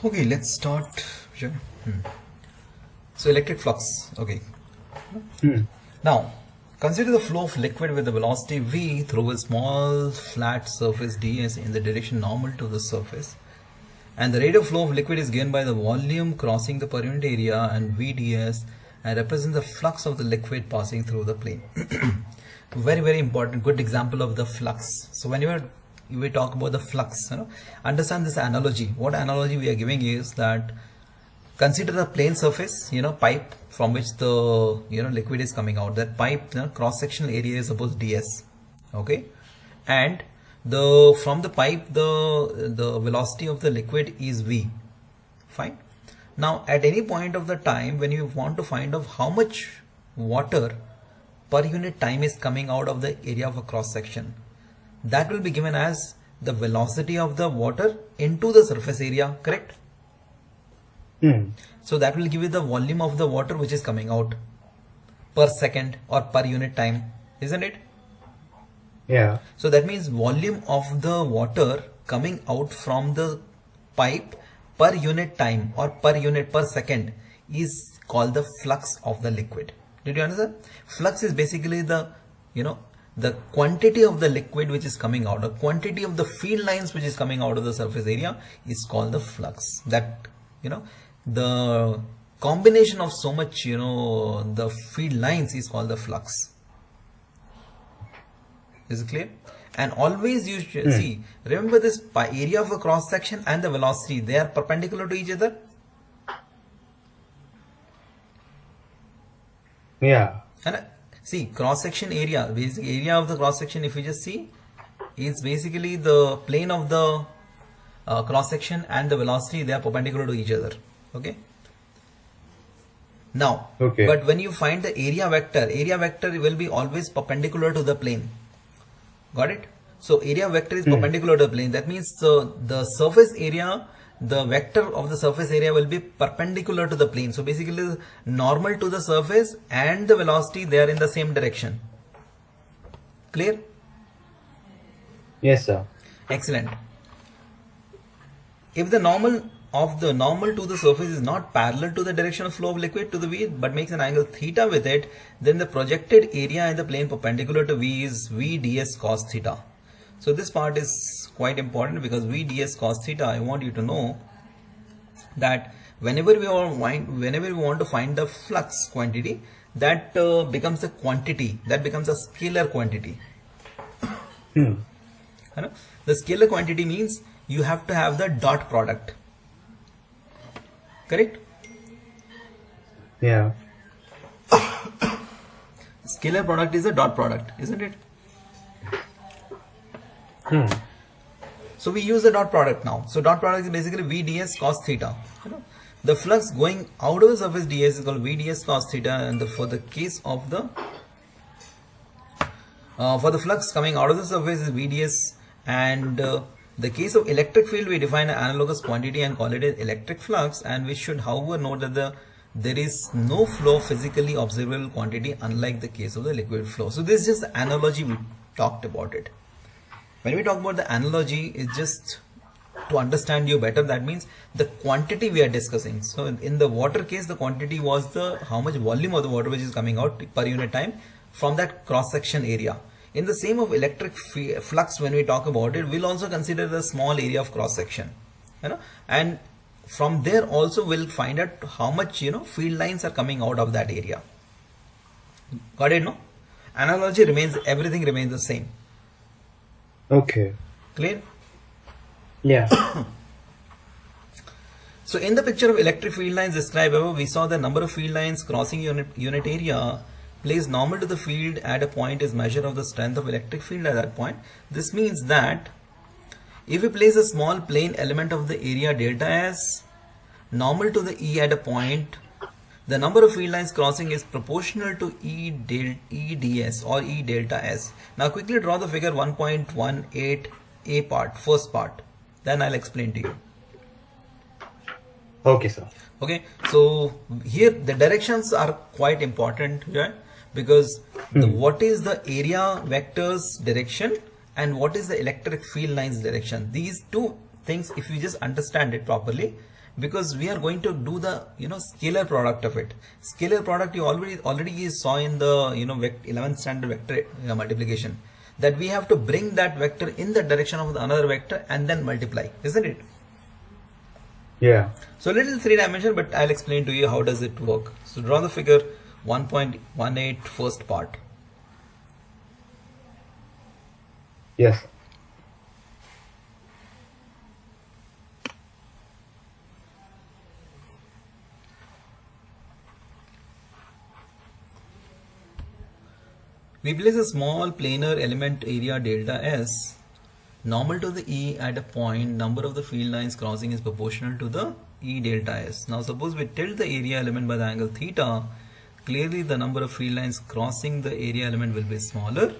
Okay, let's start. Sure. So electric flux. Okay. Now, consider the flow of liquid with the velocity v through a small flat surface ds in the direction normal to the surface. And the rate of flow of liquid is given by the volume crossing the per unit area and vds and represents the flux of the liquid passing through the plane. Very, very important, good example of the flux. So whenever we talk about the flux, understand this analogy. What analogy we are giving is that consider the plane surface, pipe from which the liquid is coming out. That pipe, cross sectional area is suppose ds, okay, and from the pipe the velocity of the liquid is v. Fine. Now at any point of the time when you want to find out how much water per unit time is coming out of the area of a cross section, that will be given as the velocity of the water into the surface area, correct? So that will give you the volume of the water which is coming out per second or per unit time, isn't it? Yeah. So that means volume of the water coming out from the pipe per unit time or per second is called the flux of the liquid. Did you understand? Flux is basically the the quantity of the liquid which is coming out, the quantity of the field lines which is coming out of the surface area is called the flux. That the combination of so much the field lines is called the flux. Is it clear? And always you should see, remember this area of a cross section and the velocity, they are perpendicular to each other. Yeah. And see, cross section area, basic area of the cross section, if you just see, is basically the plane of the cross section and the velocity, they are perpendicular to each other. Okay. Now, but when you find the area vector will be always perpendicular to the plane. Got it? So area vector is perpendicular to the plane. That means the surface area, the vector of the surface area will be perpendicular to the plane. So basically normal to the surface and the velocity, they are in the same direction. Clear? Yes, sir. Excellent. If the normal to the surface is not parallel to the direction of flow of liquid to the v but makes an angle theta with it, then the projected area in the plane perpendicular to v is v ds cos theta. So this part is quite important because v ds cos theta, I want you to know that whenever we want to find the flux quantity, that becomes a quantity, that becomes a scalar quantity. The scalar quantity means you have to have the dot product. Correct? Yeah. Scalar product is a dot product, isn't it? So we use the dot product now. So dot product is basically v ds cos theta. The flux going out of the surface ds is called v ds cos theta, and for the case of the for the flux coming out of the surface is v ds, and the case of electric field, we define an analogous quantity and call it as electric flux, and we should however note that there is no flow physically observable quantity unlike the case of the liquid flow. So this is just the analogy we talked about it. When we talk about the analogy, it's just to understand you better. That means the quantity we are discussing. So in the water case, the quantity was how much volume of the water which is coming out per unit time from that cross section area. In the same of electric flux, when we talk about it, we'll also consider the small area of cross section, and from there also we'll find out how much field lines are coming out of that area. Got it? No? Analogy remains, everything remains the same. Okay. Clear? Yeah. So in the picture of electric field lines described above, we saw the number of field lines crossing unit area placed normal to the field at a point is measure of the strength of electric field at that point. This means that if we place a small plane element of the area delta S normal to the E at a point, the number of field lines crossing is proportional to E ds or E delta S. Now quickly draw the figure 1.18a part, first part. Then I'll explain to you. Okay, sir. Okay, so here the directions are quite important, right? Because what is the area vector's direction and what is the electric field lines direction. These two things, if you just understand it properly, because we are going to do the scalar product of it. Scalar product you already saw in the 11th standard vector multiplication, that we have to bring that vector in the direction of the another vector and then multiply, isn't it? Yeah. So little three-dimensional, but I'll explain to you how does it work. So draw the figure 1.18 first part. Yes. We place a small planar element area delta S normal to the E at a point. Number of the field lines crossing is proportional to the E delta S. Now suppose we tilt the area element by the angle theta. Clearly the number of field lines crossing the area element will be smaller.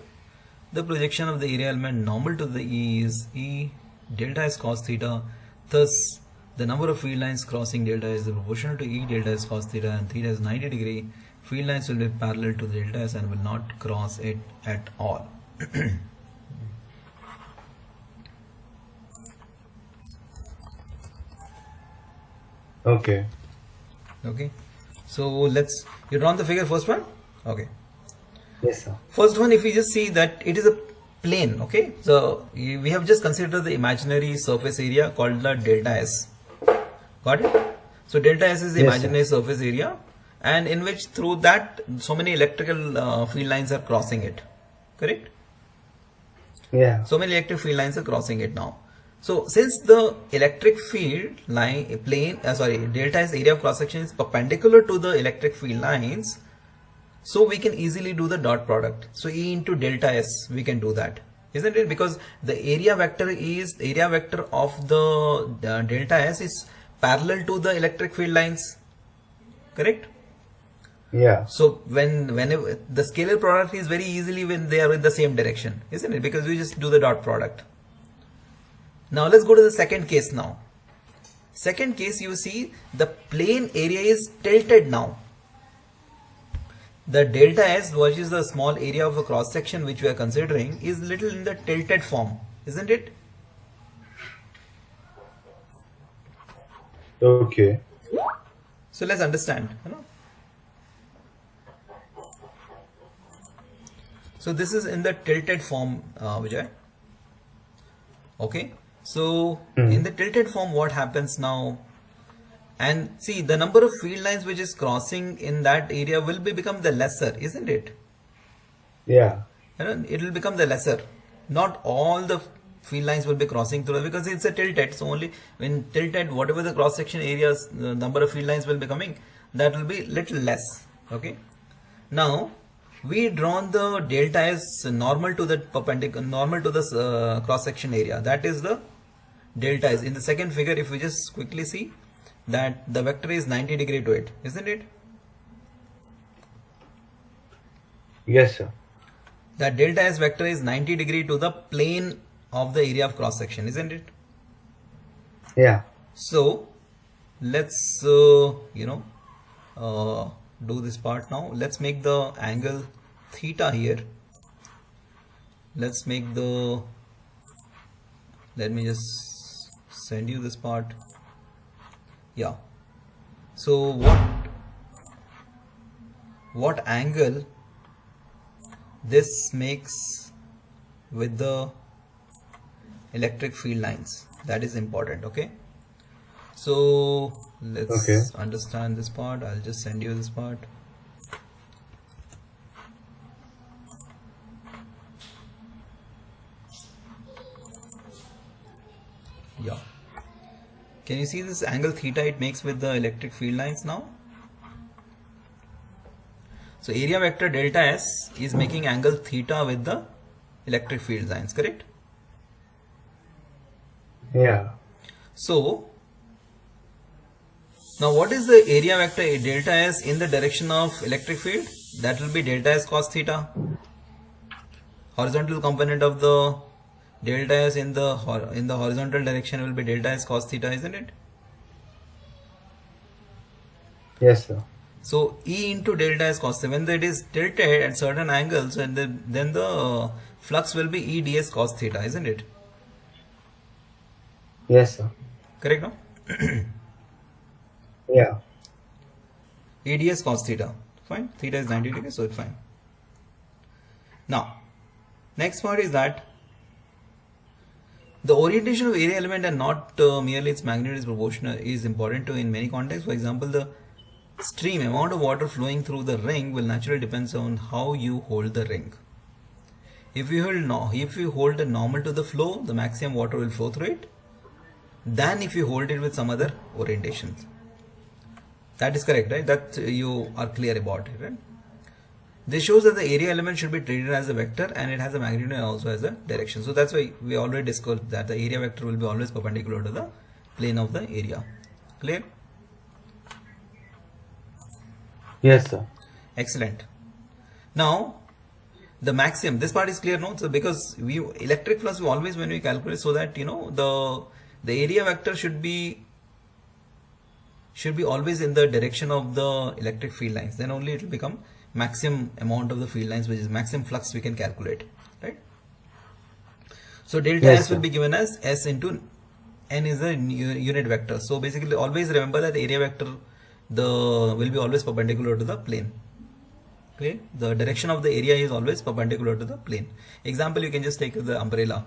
The projection of the area element normal to the E is E delta S cos theta. Thus the number of field lines crossing delta S is proportional to E delta S cos theta, and theta is 90 degree. Field lines will be parallel to the delta S and will not cross it at all. Okay. Okay, so you drawn the figure first one. Okay, Yes, sir. first one, if we just see that it is a plane. Okay, so we have just considered the imaginary surface area called the delta S. Got it? So delta S is the Yes, imaginary surface area, and in which through that so many electrical field lines are crossing it. Correct? Yeah. So many electric field lines are crossing it now. So since the electric field line delta S area of cross section is perpendicular to the electric field lines, so we can easily do the dot product. So E into delta S, we can do that, isn't it? Because the area vector of the delta S is parallel to the electric field lines. Correct? Yeah. So whenever the scalar product is very easily when they are in the same direction, isn't it? Because we just do the dot product. Now let's go to the second case now. Second case, you see the plane area is tilted now. The delta S, which is the small area of the cross section which we are considering, is little in the tilted form, isn't it? Okay. So let's understand. So this is in the tilted form, Vijay. Okay. So in the tilted form, what happens now? And see, the number of field lines which is crossing in that area will become the lesser, isn't it? Yeah. It will become the lesser. Not all the field lines will be crossing through, because it's a tilted. So only when tilted, whatever the cross section areas, the number of field lines will be coming, that will be little less. Okay. Now we drawn the delta S normal to the perpendicular, normal to the cross section area. That is the delta S. In the second figure, if we just quickly see that the vector is 90 degree to it, isn't it? Yes, sir. That delta S vector is 90 degree to the plane of the area of cross section, isn't it? Yeah. So let's do this part now. Let's make the angle theta here. Let me just send you this part. Yeah. So what angle this makes with the electric field lines, that is important. Okay. So let's understand this part. I'll just send you this part. Yeah. Can you see this angle theta it makes with the electric field lines now? So area vector delta S is making angle theta with the electric field lines, correct? Yeah. So now what is the area vector delta S in the direction of electric field? That will be delta S cos theta. Horizontal component of the delta S in the horizontal direction will be delta S cos theta, isn't it? Yes, sir. So E into delta S cos theta, when it is tilted at certain angles, and then the flux will be E ds cos theta, isn't it? Yes, sir. Correct, no? Yeah. ADS cos theta. Fine. Theta is 90 degrees, so it's fine. Now, next part is that the orientation of area element and not merely its magnitude is proportional is important to in many contexts. For example, the stream amount of water flowing through the ring will naturally depend on how you hold the ring. If you hold it normal to the flow, the maximum water will flow through it than if you hold it with some other orientations. That is correct, right? That you are clear about it, right? This shows that the area element should be treated as a vector and it has a magnitude and also as a direction. So that's why we already discussed that the area vector will be always perpendicular to the plane of the area. Clear? Yes, sir. Excellent. Now, the maximum, this part is clear, no? So because electric flux we always when we calculate, so that the area vector should be always in the direction of the electric field lines, then only it will become maximum amount of the field lines, which is maximum flux we can calculate, right? So delta Yes, S will sir. be given as S into N is a unit vector. So basically always remember that the area vector will be always perpendicular to the plane. Okay, the direction of the area is always perpendicular to the plane. Example, you can just take the umbrella,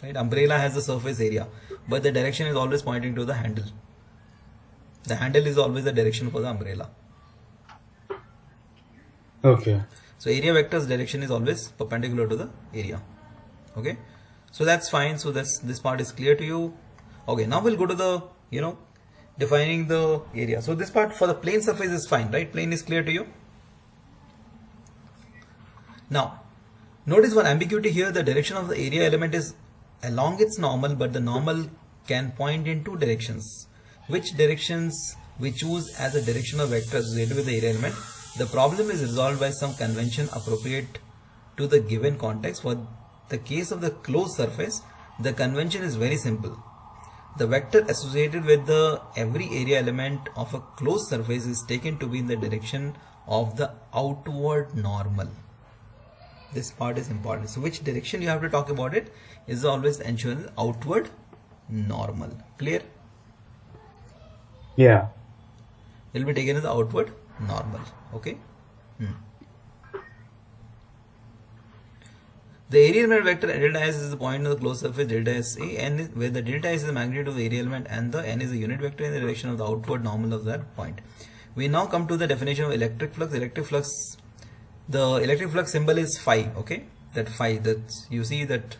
right? Umbrella has the surface area, but the direction is always pointing to the handle. The handle is always the direction for the umbrella. Okay. So area vector's direction is always perpendicular to the area. Okay, so that's fine. So this part is clear to you. Okay, now we'll go to the defining the area. So this part for the plane surface is fine, right? Plane is clear to you. Now, notice one ambiguity here. The direction of the area element is along its normal, but the normal can point in two directions. Which directions we choose as a direction of vector associated with the area element? The problem is resolved by some convention appropriate to the given context. For the case of the closed surface, the convention is very simple. The vector associated with every area element of a closed surface is taken to be in the direction of the outward normal. This part is important. So which direction you have to talk about it is always ensure the outward normal. Clear? Yeah. It will be taken as the outward normal. Okay. The area element vector delta S is the point of the closed surface delta S A, and where the delta S is the magnitude of the area element and the N is the unit vector in the direction of the outward normal of that point. We now come to the definition of electric flux. The electric flux symbol is phi. Okay, that phi, that you see that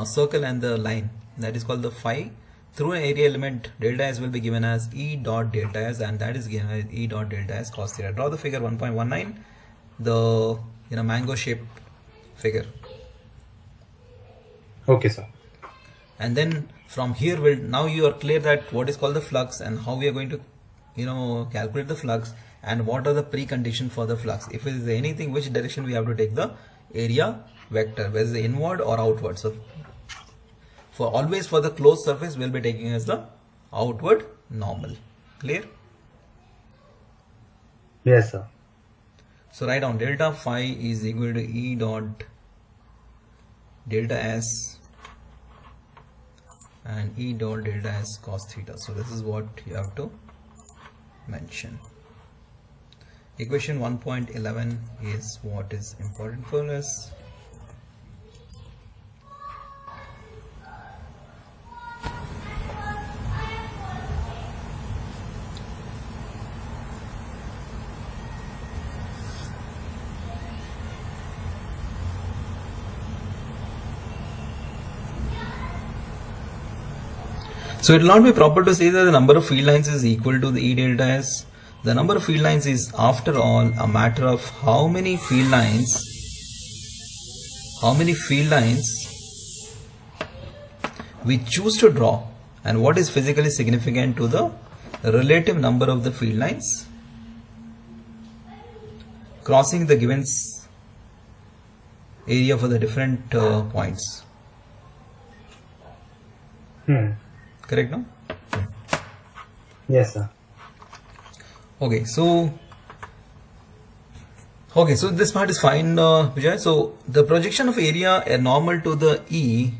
circle and the line, that is called the phi. Through an area element, delta S will be given as E dot delta S, and that is given as E dot delta S cos theta. Draw the figure 1.19, the mango shaped figure. Okay, sir. And then from here, now you are clear that what is called the flux and how we are going to calculate the flux and what are the preconditions for the flux. If it is anything, which direction we have to take the area vector, whether it's inward or outward. So always for the closed surface, we'll be taking as the outward normal. Clear? Yes, sir. So write down delta phi is equal to E dot delta S and E dot delta S cos theta. So this is what you have to mention. Equation 1.11 is what is important for us. So it will not be proper to say that the number of field lines is equal to the E delta S. The number of field lines is, after all, a matter of how many field lines we choose to draw and what is physically significant to the relative number of the field lines crossing the given area for the different points. Correct, no? Yes, sir. Okay, so this part is fine, Vijay. So the projection of area normal to the E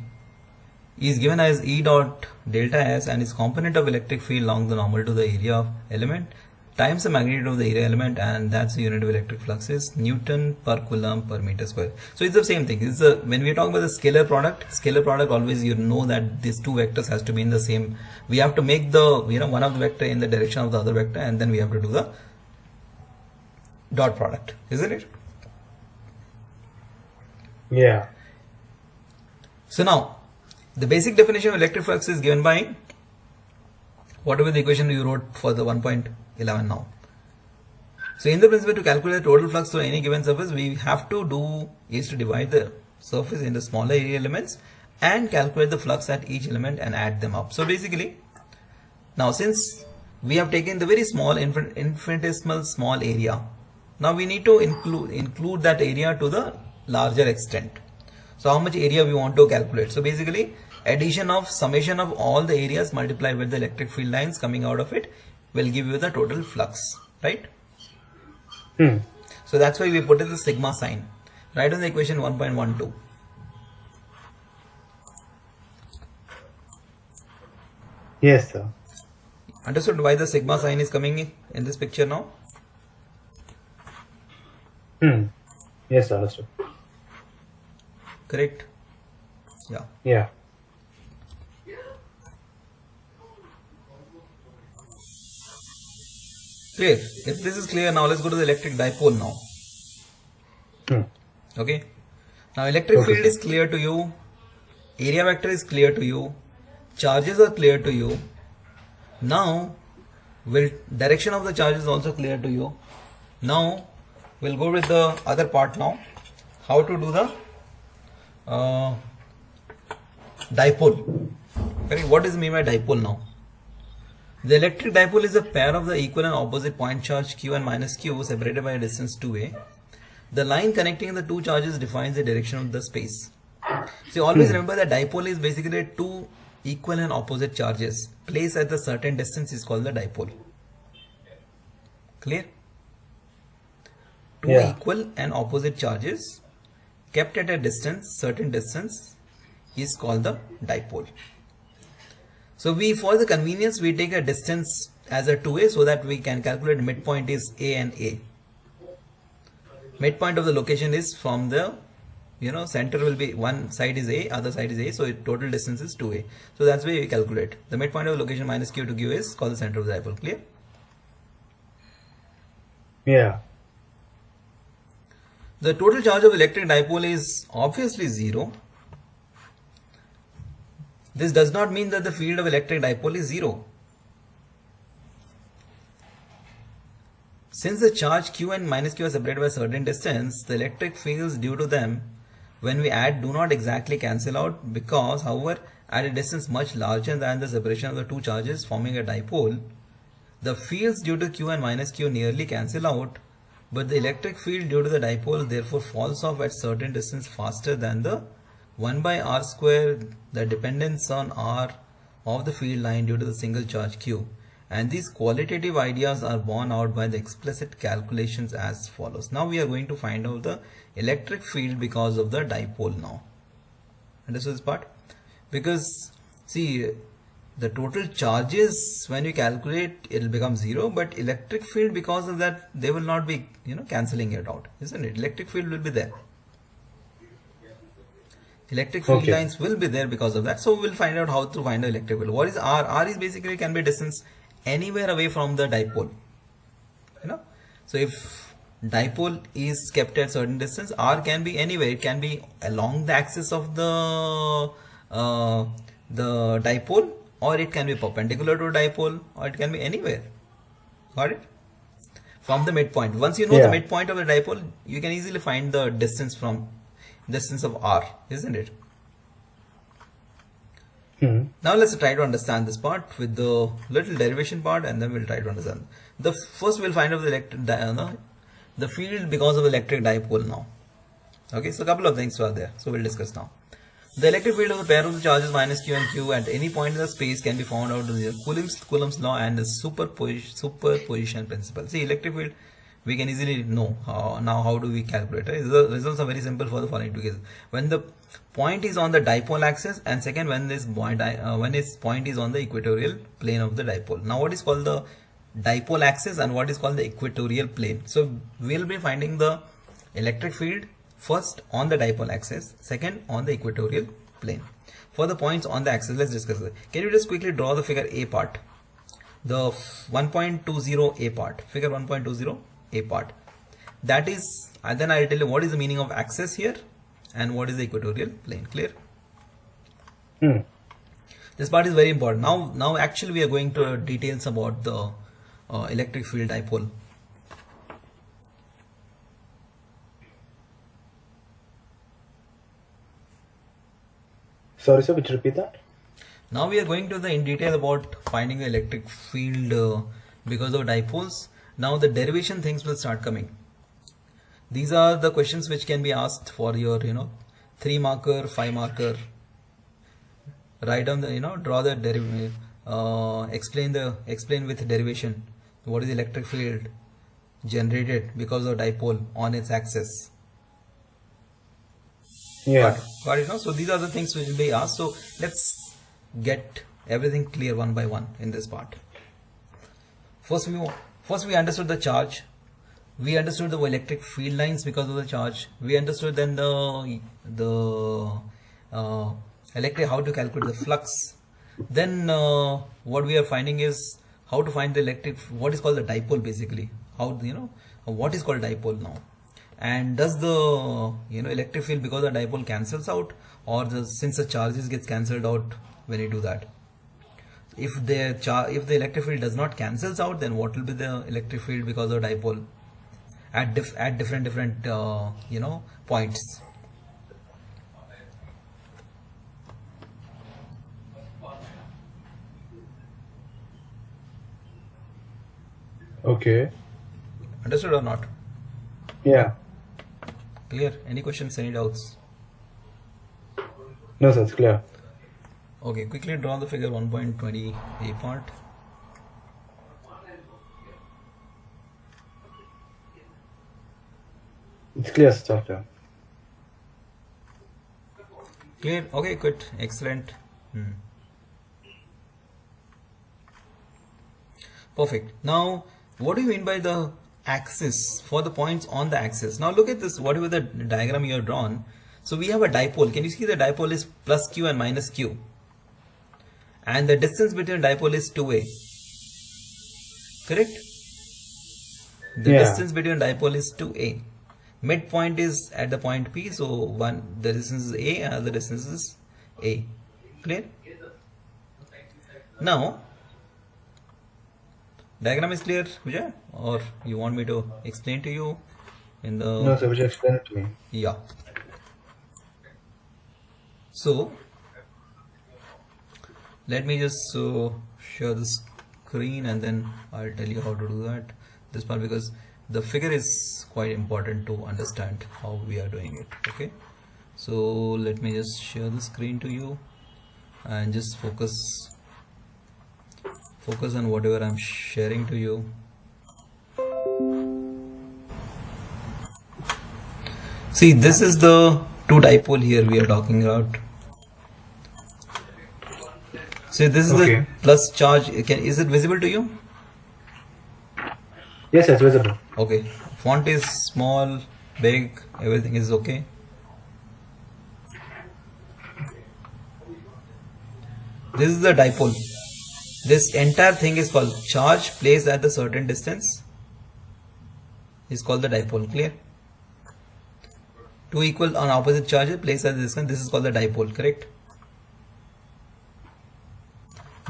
is given as E dot delta S and is component of electric field along the normal to the area of element times the magnitude of the area element, and that's the unit of electric flux is Newton per coulomb per meter square. So it's the same thing. It's when we talk about the scalar product always you know that these two vectors has to be in the same. We have to make the one of the vector in the direction of the other vector, and then we have to do the dot product, isn't it? Yeah. So now the basic definition of electric flux is given by whatever the equation you wrote for the 1.11 now. So in the principle, to calculate total flux through any given surface, we have to do is to divide the surface into smaller area elements and calculate the flux at each element and add them up. So basically, now since we have taken the very small infinitesimal small area, now we need to include that area to the larger extent. So how much area we want to calculate? So basically, addition of summation of all the areas multiplied with the electric field lines coming out of it will give you the total flux, right? So that's why we put in the sigma sign right on the equation 1.12. Yes, sir. Understood why the sigma sign is coming in this picture now? Yes, sir. Understood. Correct? Yeah. Yeah. Clear? If this is clear, now let's go to the electric dipole now. Okay. Now electric field is clear to you. Area vector is clear to you. Charges are clear to you. Now, direction of the charge is also clear to you. Now, we'll go with the other part now. How to do the dipole. Okay, what is mean by dipole now? The electric dipole is a pair of the equal and opposite point charge q and minus q separated by a distance 2a. The line connecting the two charges defines the direction of the space. So always remember that dipole is basically two equal and opposite charges placed at a certain distance is called the dipole. Clear? Two equal and opposite charges kept at a distance, certain distance, is called the dipole. So for the convenience, we take a distance as a 2a so that we can calculate midpoint is a and a. Midpoint of the location is from the, center will be one side is a, other side is a, so total distance is 2a. So that's why we calculate. The midpoint of the location minus q to q is called the center of the dipole. Clear? Yeah. The total charge of electric dipole is obviously 0. This does not mean that the field of electric dipole is 0. Since the charge q and minus q are separated by a certain distance, the electric fields due to them when we add do not exactly cancel out because, however, at a distance much larger than the separation of the two charges forming a dipole, the fields due to q and minus q nearly cancel out, but the electric field due to the dipole therefore falls off at certain distance faster than the 1 by r square, the dependence on r of the field line due to the single charge q. And these qualitative ideas are borne out by the explicit calculations as follows. Now we are going to find out the electric field because of the dipole now. Understood this part? Because see, the total charges when you calculate it will become 0, but electric field because of that they will not be cancelling it out, isn't it? Electric field will be there. Electric field lines will be there because of that. So we'll find out how to find the electric field. What is R? R is basically can be distance anywhere away from the dipole. So if dipole is kept at certain distance, R can be anywhere. It can be along the axis of the dipole, or it can be perpendicular to dipole, or it can be anywhere. Got it? From the midpoint. Once you know the midpoint of the dipole, you can easily find the distance of R, isn't it? Now let's try to understand this part with the little derivation part, and then we'll try to understand. First we'll find out the field because of electric dipole now. Okay, so a couple of things are there. So we'll discuss now. The electric field of the pair of the charges minus q and q at any point in the space can be found out using Coulomb's law and the superposition principle. See, electric field, we can easily know now how do we calculate, right? The results are very simple for the following two cases. When the point is on the dipole axis, and second when this point is on the equatorial plane of the dipole. Now what is called the dipole axis and what is called the equatorial plane? So we'll be finding the electric field first on the dipole axis, second on the equatorial plane. For the points on the axis, let's discuss it. Can you just quickly draw the figure A part, the 1.20 A part, figure 1.20 A part? That is, and then I'll tell you what is the meaning of axis here and what is the equatorial plane. Clear? This part is very important. Now actually we are going to details about the electric field dipole. Sorry, sir, would you repeat that? Now we are going to the in detail about finding the electric field because of dipoles. Now the derivation things will start coming. These are the questions which can be asked for your 3 marker, 5 marker. Write down the draw the derivation, explain with derivation what is the electric field generated because of dipole on its axis. Yeah. Got it, no? So these are the things which will be asked. So let's get everything clear one by one in this part. First we understood the charge. We understood the electric field lines because of the charge. We understood then the electric, how to calculate the flux. Then what we are finding is how to find the electric, what is called the dipole basically. How what is called dipole now. And does the electric field because the dipole cancels out, or since the charges gets cancelled out when you do that? If the electric field does not cancels out, then what will be the electric field because of dipole at different points? Okay. Understood or not? Yeah. Clear? Any questions, any doubts? No, sir, it's clear. Okay, quickly draw the figure 1.20 A part. It's clear, sir. Clear? Okay, good. Excellent. Perfect. Now, what do you mean by the axis for the points on the axis? Now look at this, whatever the diagram you have drawn. So we have a dipole. Can you see the dipole is plus q and minus q? And the distance between dipole is 2a. Correct? The distance between dipole is 2a. Midpoint is at the point P. So the distance is a, and the distance is a. Clear? Now, diagram is clear, Vijay? Or you want me to explain to you in the... No, sir, would you explain it to me? Yeah. So, let me just share the screen and then I'll tell you how to do that. This part, because the figure is quite important to understand how we are doing it. Okay. So, let me just share the screen to you and just focus on whatever I'm sharing to you. See, this is the two dipole here we are talking about. So this is the plus charge. Is it visible to you? Yes, it's visible. Okay. Font is small, big, everything is okay. This is the dipole. This entire thing is called charge placed at a certain distance is called the dipole. Clear? Two equal on opposite charges placed at the distance. This is called the dipole. Correct?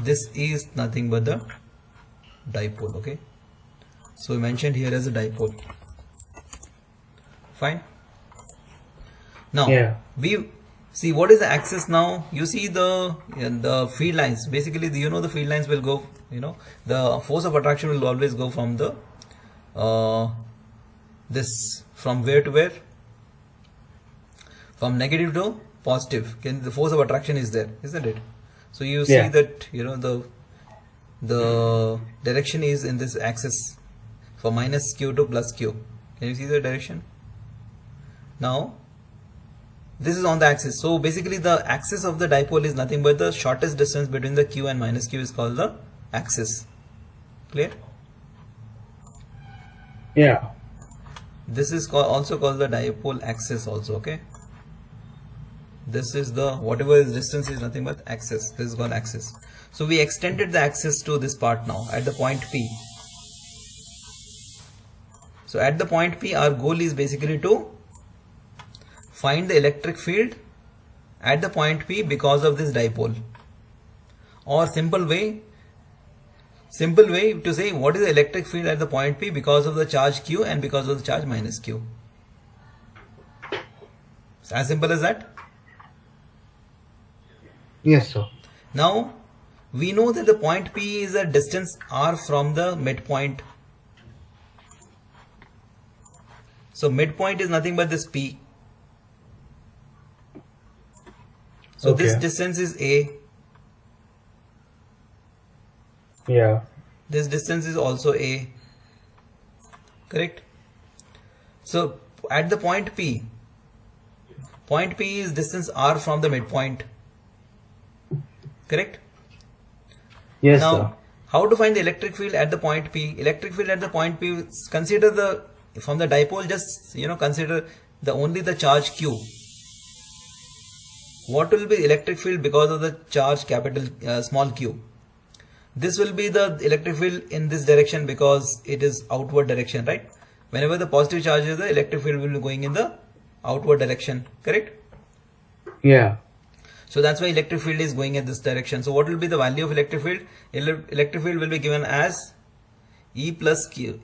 This is nothing but the dipole. Okay. So we mentioned here as a dipole. Fine. Now we see what is the axis now. You see the field lines. Basically, the field lines will go. The force of attraction will always go from the from where to where? From negative to positive. The force of attraction is there, isn't it? So you see that the direction is in this axis for minus q to plus q. Can you see the direction? Now this is on the axis. So basically the axis of the dipole is nothing but the shortest distance between the q and minus q is called the axis. Clear? Yeah. This is also called the dipole axis also. Okay, this is the whatever is distance is nothing but axis. This is called axis. So we extended the axis to this part now at the point P. So at the point P our goal is basically to find the electric field at the point P because of this dipole, or simple way to say what is the electric field at the point P because of the charge q and because of the charge minus q. It's as simple as that. Yes, sir. Now we know that the point P is a distance r from the midpoint. So midpoint is nothing but this P. So Okay. this distance is a. Yeah. This distance is also a. Correct? So at the point P is distance r from the midpoint. Correct? Yes, Now, sir. how to find the electric field at the point P? Electric field at the point P, consider from the dipole, just consider only the charge q. What will be electric field because of the charge small q? This will be the electric field in this direction because it is outward direction, right? Whenever the positive charge is, the electric field will be going in the outward direction, correct? Yeah. So that's why electric field is going in this direction. So what will be the value of electric field? Electric field will be given as E plus Q.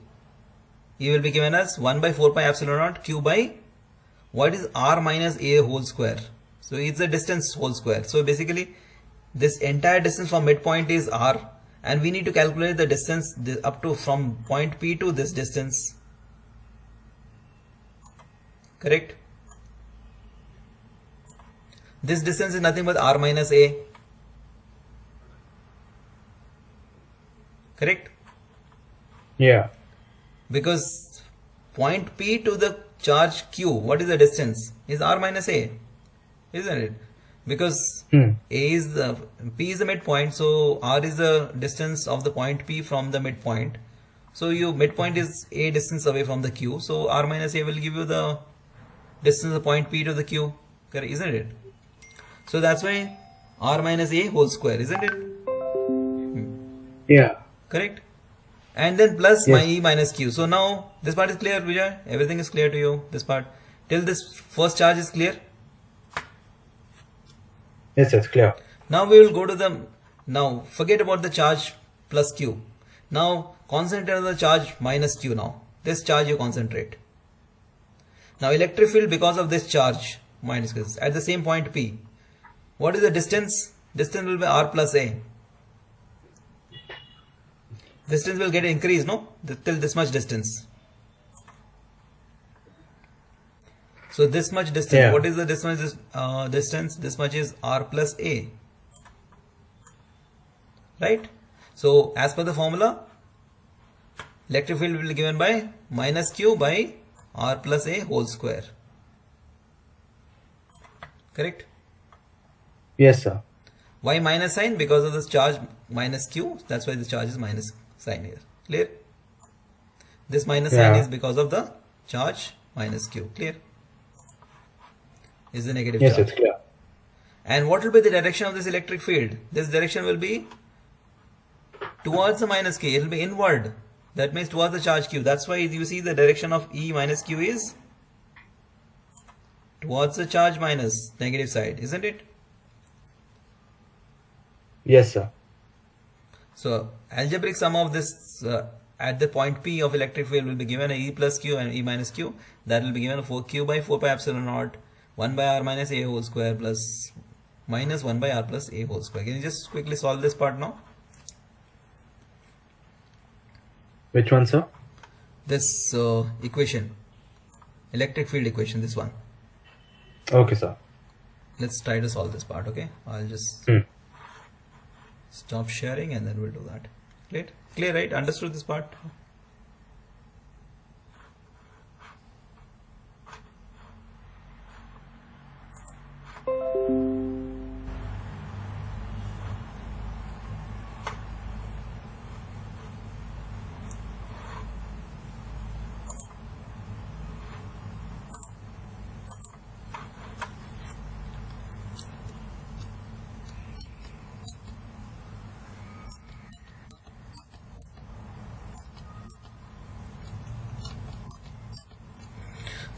E will be given as 1 by 4 pi epsilon naught Q by what is R minus A whole square. So it's the distance whole square. So basically this entire distance from midpoint is R, and we need to calculate the distance up to from point P to this distance. Correct? This distance is nothing but R minus A. Correct? Yeah. Because point P to the charge Q, what is the distance? Is R minus A, isn't it? Because P is the midpoint, so R is the distance of the point P from the midpoint. So your midpoint is A distance away from the Q, so R minus A will give you the distance of point P to the Q, correct, isn't it? So that's why R minus A whole square, isn't it? Yeah. Correct? And then plus Yes. my E minus Q. So now this part is clear, Vijay? Everything is clear to you, this part? Till this first charge is clear? Yes, it's clear. Now we will go to now forget about the charge plus Q. Now concentrate on the charge minus Q now. This charge you concentrate. Now electric field because of this charge minus Q at the same point P. What is the distance? Distance will be R plus A. Distance will get increased, no? Till this much distance. So this much distance, Yeah. what is the distance? This much is R plus A. Right? So as per the formula, electric field will be given by minus Q by R plus A whole square. Correct? Yes, sir. Why minus sign? Because of this charge minus Q. That's why the charge is minus sign here. Clear? This minus sign Yeah. is because of the charge minus Q. Clear? Is the negative Yes, charge. it's clear. And what will be the direction of this electric field? This direction will be towards the minus K. It will be inward. That means towards the charge Q. That's why you see the direction of E minus Q is towards the charge minus negative side, isn't it? Yes, sir. So algebraic sum of this at the point P of electric field will be given E plus Q and E minus Q. That will be given 4Q by 4 pi epsilon naught 1 by R minus A whole square plus minus 1 by R plus A whole square. Can you just quickly solve this part now? Which one, sir? This equation, electric field equation, this one. Okay, sir. Let's try to solve this part, okay? I'll just stop sharing and then we'll do that. Clear? Clear, right? Understood this part?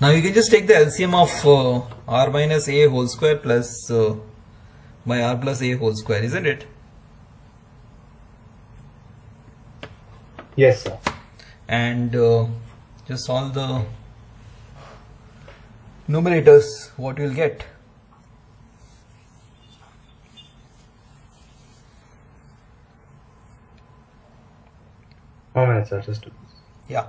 Now you can just take the LCM of r minus a whole square plus by r plus a whole square, isn't it? Yes, sir. And just solve the numerators, what you will get. How many, sir? Just do this. Yeah.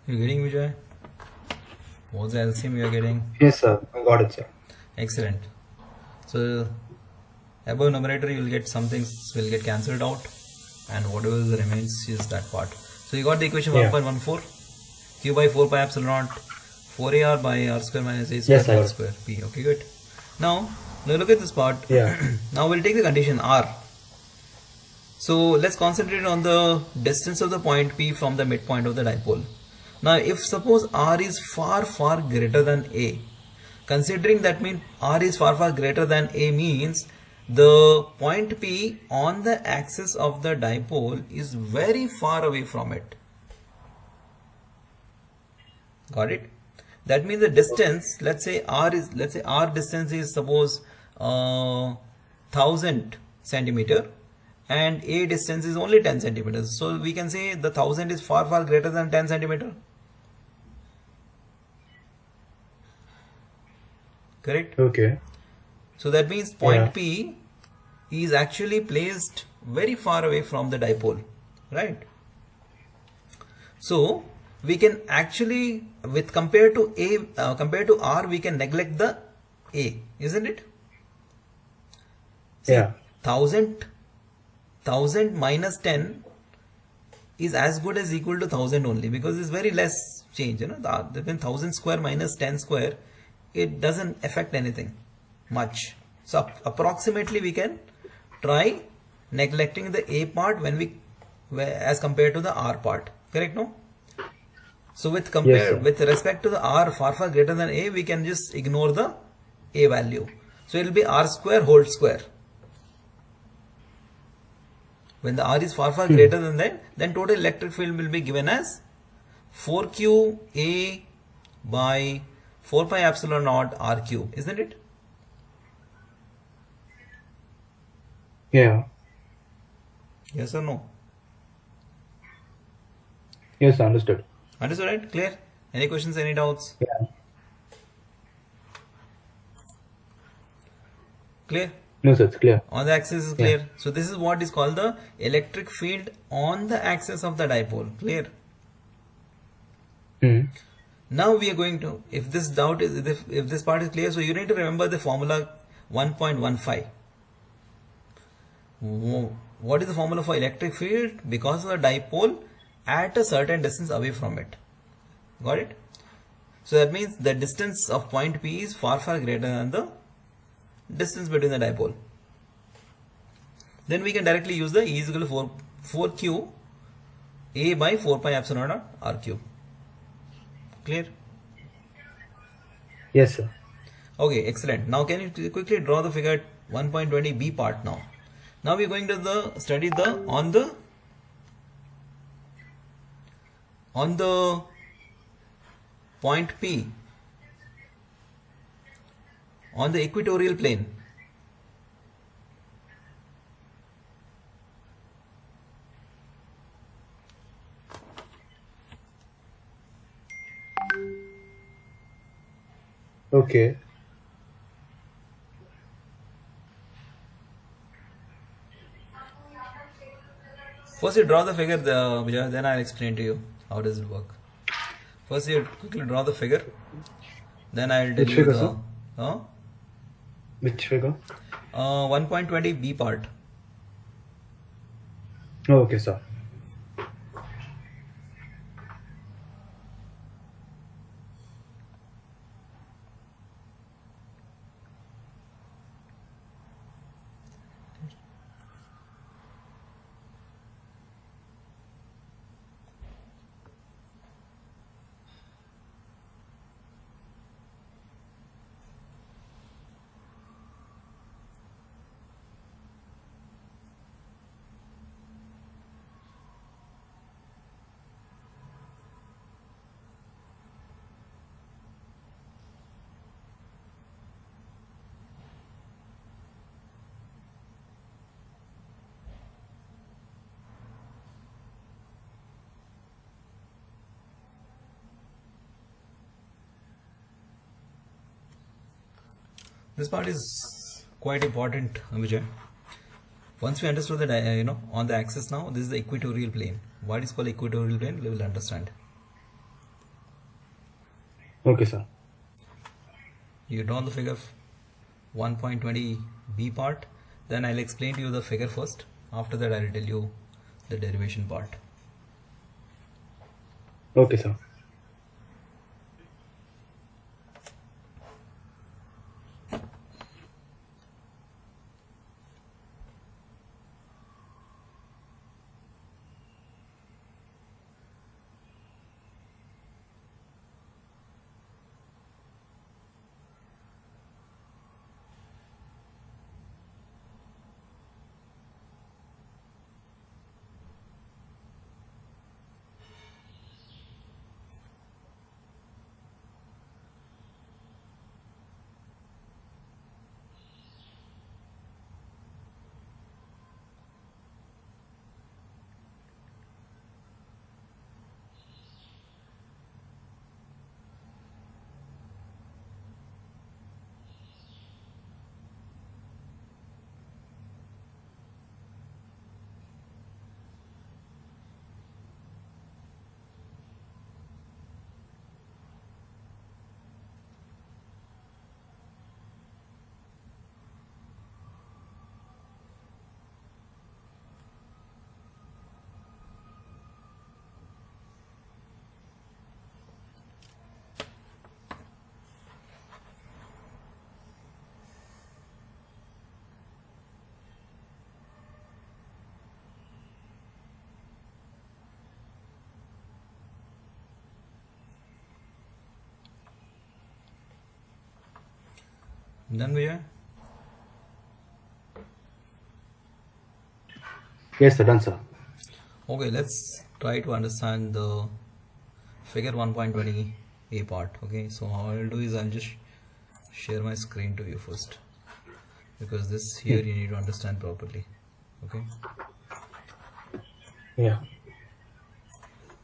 You getting, Vijay? What's the LCM you are getting? Yes, sir. I got it, sir. Excellent. So above numerator you will get some things will get cancelled out, and whatever remains is that part. So you got the equation 1.14 q by 4 pi epsilon naught 4ar by r square minus a square Yes, I got it. square p. Okay, good. Now look at this part. Yeah. Now we'll take the condition r. So let's concentrate on the distance of the point P from the midpoint of the dipole. Now if suppose r is far greater than a, considering that means r is far greater than a means the point P on the axis of the dipole is very far away from it. Got it? That means the distance, let's say r distance is suppose 1000 centimeter and a distance is only 10 centimeters. So we can say the 1000 is far greater than 10 centimeter. Correct? Okay. So that means point P is actually placed very far away from the dipole, right? So we can actually, with compared to r, we can neglect the a, isn't it? See, Yeah. 1000 minus 10 is as good as equal to 1000 only, because it's very less change. You know, the 1000 square minus 10 square, it doesn't affect anything much. So approximately we can try neglecting the a part as compared to the r part. Correct? No. So with respect to the r far greater than a, we can just ignore the a value. So it will be r square whole square. When the r is far greater than that, then total electric field will be given as 4q a by 4 pi epsilon naught r cube, isn't it? Yeah. Yes or no? Yes, understood. Understood, right? Clear? Any questions, any doubts? Yeah. Clear? No, sir, it's clear. On the axis is clear. So this is what is called the electric field on the axis of the dipole. Clear? Now we are going to, if this part is clear, so you need to remember the formula 1.15. What is the formula for electric field? Because of the dipole at a certain distance away from it. Got it? So that means the distance of point P is far greater than the distance between the dipole. Then we can directly use the E is equal to 4q a by 4 pi epsilon naught r cube. Clear? Yes, sir. Okay, excellent. Now can you quickly draw the figure 1.20b part now? Now we're going to study on the point P on the equatorial plane. Okay. First you draw the figure, Vijay, then I'll explain to you how does it work. First you quickly draw the figure, then I'll tell Which you figure, the sir? Which figure? 1.20b part. Oh, okay, sir. This part is quite important, Vijay. Once we understood that, on the axis now, this is the equatorial plane. What is called equatorial plane, we will understand. Okay, sir. You draw the figure 1.20b part, then I'll explain to you the figure first. After that, I'll tell you the derivation part. Okay, sir. Done, Vijay? Yes, sir. Done, sir. Okay, let's try to understand the figure 1.20a part. Okay, so how I'll do is I'll just share my screen to you first, because this here you need to understand properly. Okay, Yeah.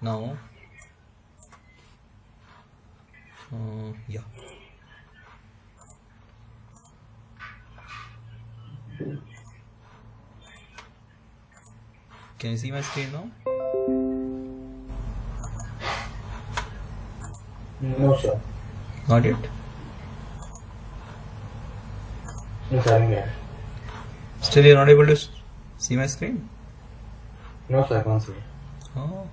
now yeah, can you see my screen now? No, sir. Not yet. No, sir. I didn't get it. Still you're not able to see my screen? No, sir. I can't see it. Oh,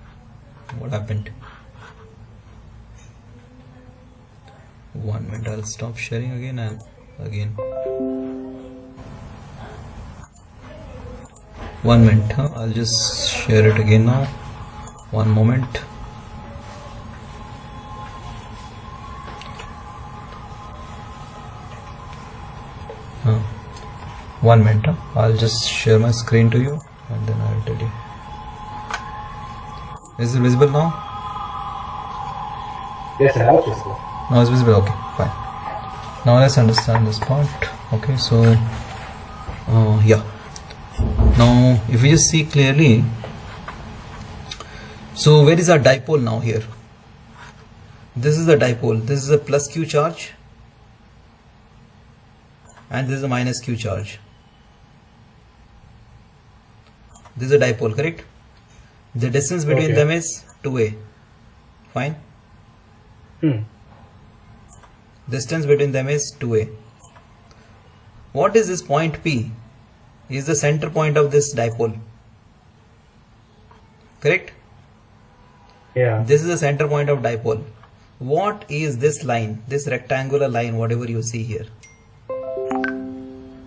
what happened? 1 minute, I'll stop sharing again and again. 1 minute, huh? I'll just share it again now. 1 moment. 1 minute. I'll just share my screen to you and then I'll tell you. Is it visible now? Yes, I have to, sir. Now it's visible. Okay, fine. Now let's understand this part. Okay, so yeah. Now if we just see clearly, so where is our dipole now here? This is the dipole. This is a plus q charge and this is a minus q charge. This is a dipole, correct? The distance between Okay. them is 2a. Fine. Distance between them is 2a. What is this point P? Is the center point of this dipole. Correct? Yeah. This is the center point of dipole. What is this line? This rectangular line, whatever you see here.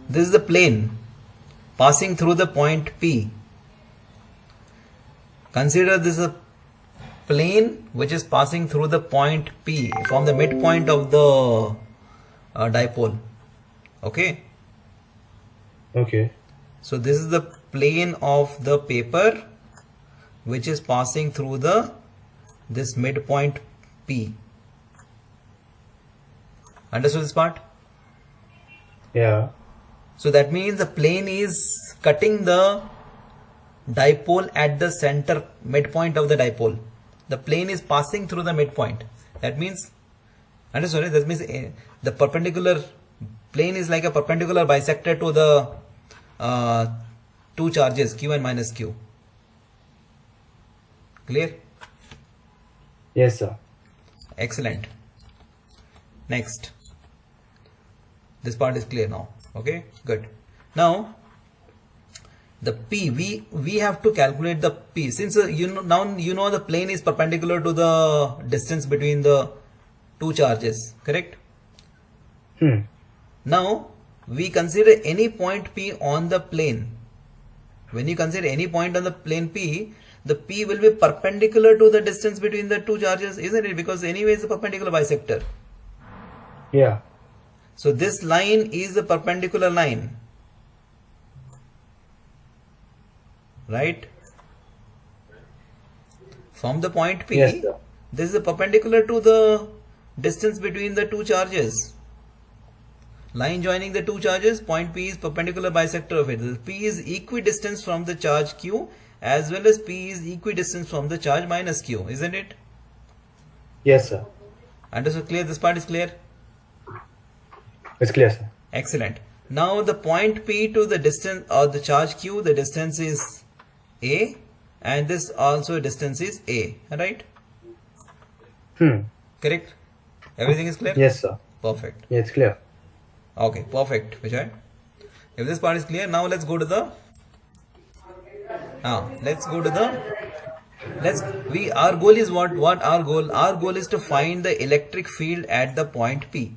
This is the plane passing through the point P. Consider this a plane which is passing through the point P from the midpoint of the dipole. Okay. Okay. So this is the plane of the paper which is passing through this midpoint P. Understood this part? Yeah. So that means the plane is cutting the dipole at the center midpoint of the dipole. The plane is passing through the midpoint. That means, understood? That means the perpendicular plane is like a perpendicular bisector to the two charges q and minus q. Clear? Yes, sir. Excellent. Next. This part is clear now. Okay, good. Now the P, we have to calculate the P, since now you know the plane is perpendicular to the distance between the two charges, correct? Now we consider any point P on the plane. When you consider any point on the plane P, the P will be perpendicular to the distance between the two charges, isn't it? Because anyway it's a perpendicular bisector. Yeah. So this line is a perpendicular line, right? From the point P, Yes, sir. this is a perpendicular to the distance between the two charges. Line joining the two charges, point P is perpendicular bisector of it. P is equidistant from the charge Q as well as P is equidistant from the charge minus Q, isn't it? Yes, sir. Understood? Clear? This part is clear? It's clear, sir. Excellent. Now the point P to the distance or the charge Q, the distance is A and this also distance is A, right? Correct? Everything is clear? Yes, sir. Perfect. Yeah, it's clear. Okay, perfect, Vijay. If this part is clear, now let's go to the our goal is what our goal? Our goal is to find the electric field at the point P.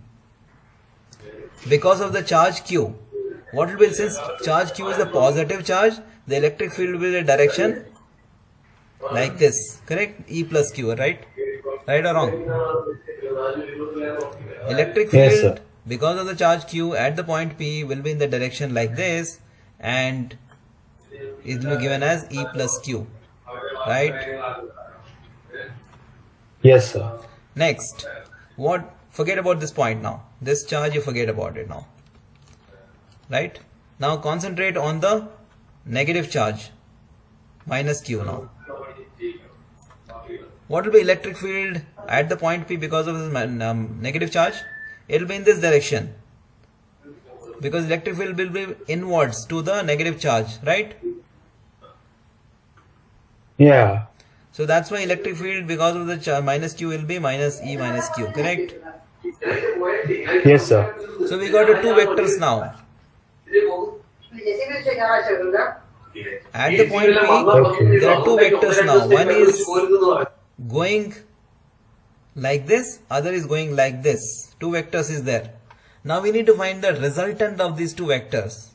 Because of the charge Q, what will be, since charge Q is a positive charge, the electric field will be in a direction like this, correct? E plus Q, right? Right or wrong? Electric field, Yes, sir. because of the charge Q at the point P will be in the direction like this and it will be given as E plus Q, right? Yes, sir. Next, forget about this point now. This charge, you forget about it now, right? Now concentrate on the negative charge, minus Q now. What will be electric field at the point P because of this negative charge? It will be in this direction. Because electric field will be inwards to the negative charge, right? Yeah. So that's why electric field because of the minus Q will be minus E minus Q, correct? Yes, sir. So we got two vectors now. At the point P, Okay. there are two vectors now. One is going like this, other is going like this. Two vectors is there. Now we need to find the resultant of these two vectors.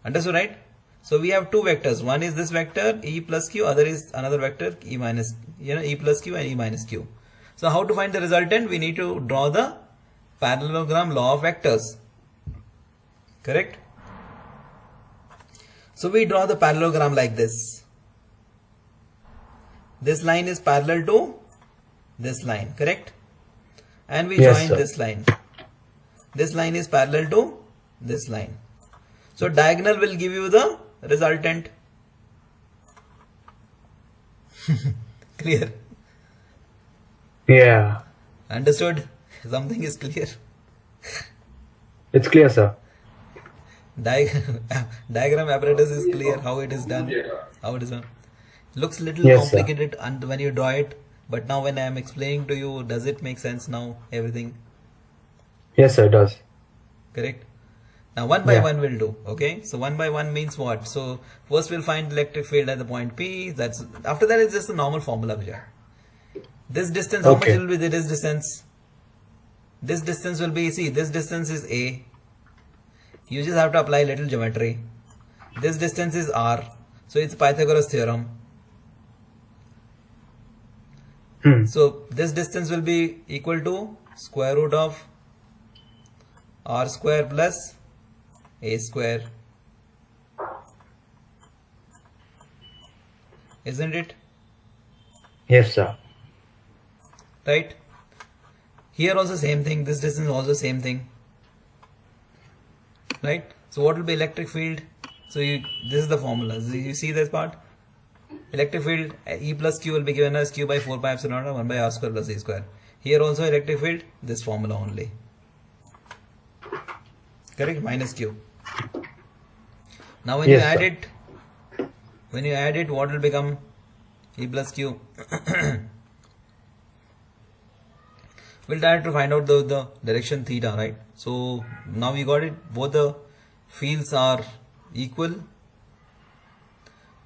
Understood, right? So we have two vectors. One is this vector E plus Q, other is another vector E minus, E plus Q and E minus Q. So how to find the resultant? We need to draw the parallelogram law of vectors. Correct? So we draw the parallelogram like this. This line is parallel to this line, correct? And we Yes, join sir. this line. This line is parallel to this line. So diagonal will give you the resultant. Clear? Yeah. Understood? Something is clear. It's clear, sir. Diagram apparatus is clear how it is done. How it is done. Looks little Yes, sir. complicated and when you draw it, but now when I am explaining to you, does it make sense now? Everything Yes, sir, it does. correct? Now one by Yeah. one will do. Okay, so one by one means what? So first we'll find electric field at the point P. That's after that it's just a normal formula, Vijay. This distance, how much Okay. will be this distance? This distance will be, see, this distance is A. You just have to apply little geometry. This distance is R. So it's Pythagoras theorem. So this distance will be equal to square root of R square plus A square. Isn't it? Yes, sir. Right? Here also same thing. This distance also same thing. Right? So what will be electric field? So this is the formula. So you see this part? Electric field E plus Q will be given as Q by 4 pi epsilon naught 1 by R square plus A square. Here also electric field, this formula only. Correct? Minus Q. Now when Yes, you add sir. it, what will become? E plus Q. We'll try to find out the direction theta, right? So now we got it. Both the fields are equal.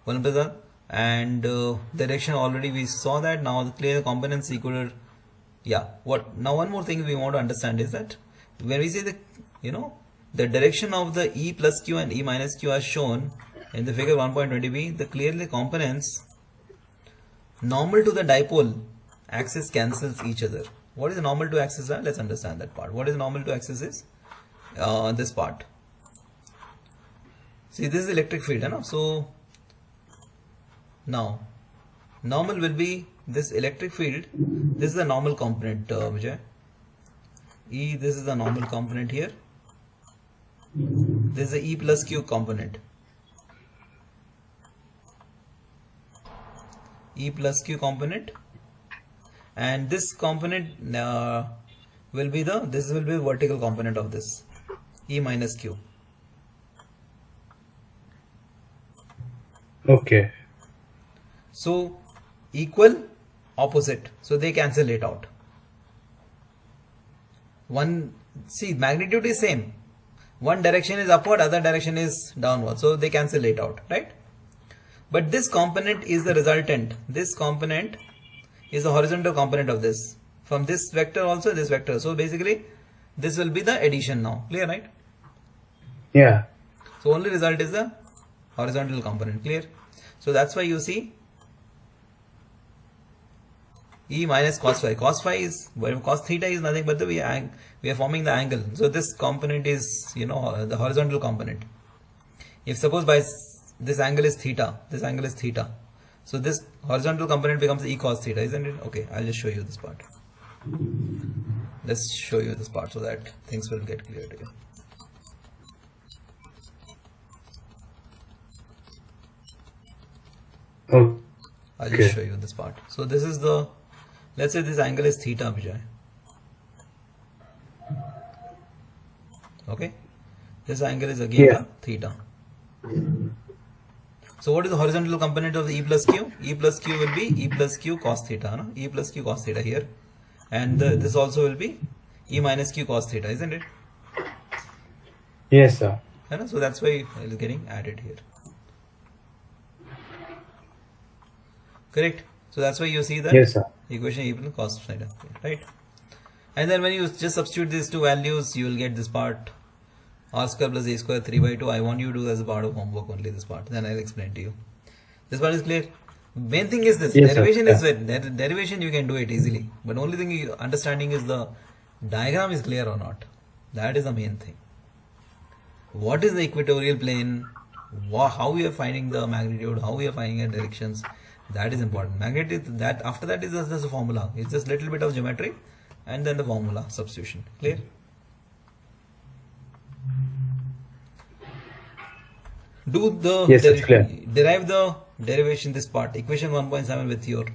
One plus one. And direction already we saw that. Now the clear components equal. Yeah. What now? One more thing we want to understand is that when we say the direction of the E plus Q and E minus Q are shown in the figure 1.20b, the clearly components normal to the dipole axis cancels each other. What is the normal to axis? Let's understand that part. What is normal to axis is this part. See, this is electric field, you know? So now normal will be this electric field. This is the normal component, Vijay. E, this is the normal component here. This is the E plus Q component. E plus Q component, and this component will be this will be vertical component of this E minus Q. Okay. So equal, opposite, so they cancel it out. One, see, magnitude is same. One direction is upward, other direction is downward, so they cancel it out, right? But this component is the resultant. This component is the horizontal component of this. From this vector also this vector. So basically this will be the addition now. Clear, right? Yeah. So only result is the horizontal component. Clear? So that's why you see E minus cos phi. Cos phi is, well, cos theta is nothing but we are forming the angle. So this component is, the horizontal component. If suppose by this angle is theta, this angle is theta. So this horizontal component becomes E cos theta, isn't it? Okay, I'll just show you this part. Let's show you this part so that things will get clear to you. Okay. I'll just show you this part. So this is the, let's say this angle is theta, Vijay. Okay, this angle is again Yeah. theta. So what is the horizontal component of the E plus Q? E plus Q will be E plus Q cos theta, no? E plus Q cos theta here, and this also will be E minus Q cos theta, isn't it? Yes, sir. So that's why it is getting added here. Correct. So that's why you see that Yes, sir. equation E plus cos theta, right? And then when you just substitute these two values, you will get this part R square plus A square 3 by 2. I want you to do as a part of homework only this part. Then I'll explain to you. This part is clear. Main thing is this. Yes, sir. Derivation Yeah. is derivation you can do it easily. But only thing understanding is the diagram is clear or not. That is the main thing. what is the equatorial plane, how we are finding the magnitude, how we are finding the directions. That is important. Magnitude, that after that is just a formula. It's just little bit of geometry and then the formula substitution. Clear? Do the Yes, it's clear. derive the derivation, this part, equation 1.7 with your,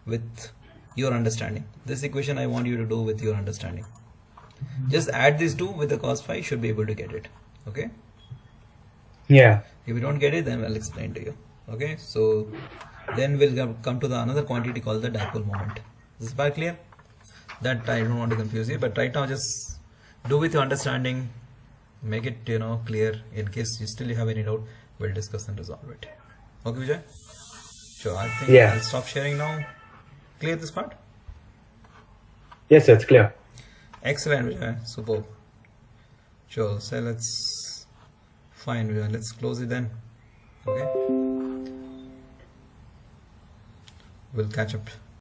with your understanding. This equation I want you to do with your understanding. Just add these two with the cos phi, should be able to get it. Okay. Yeah. If you don't get it, then I'll explain to you. Okay. So then we'll come to the another quantity called the dipole moment. Is this part clear? That I don't want to confuse you, but right now just do with your understanding. Make it clear. In case you still have any doubt, we'll discuss and resolve it. Okay, Vijay? Sure. I think Yeah. I'll stop sharing now. Clear this part? Yes, it's clear. Excellent, Vijay. Superb. Sure. So let's fine, Vijay. Let's close it then. Okay. We'll catch up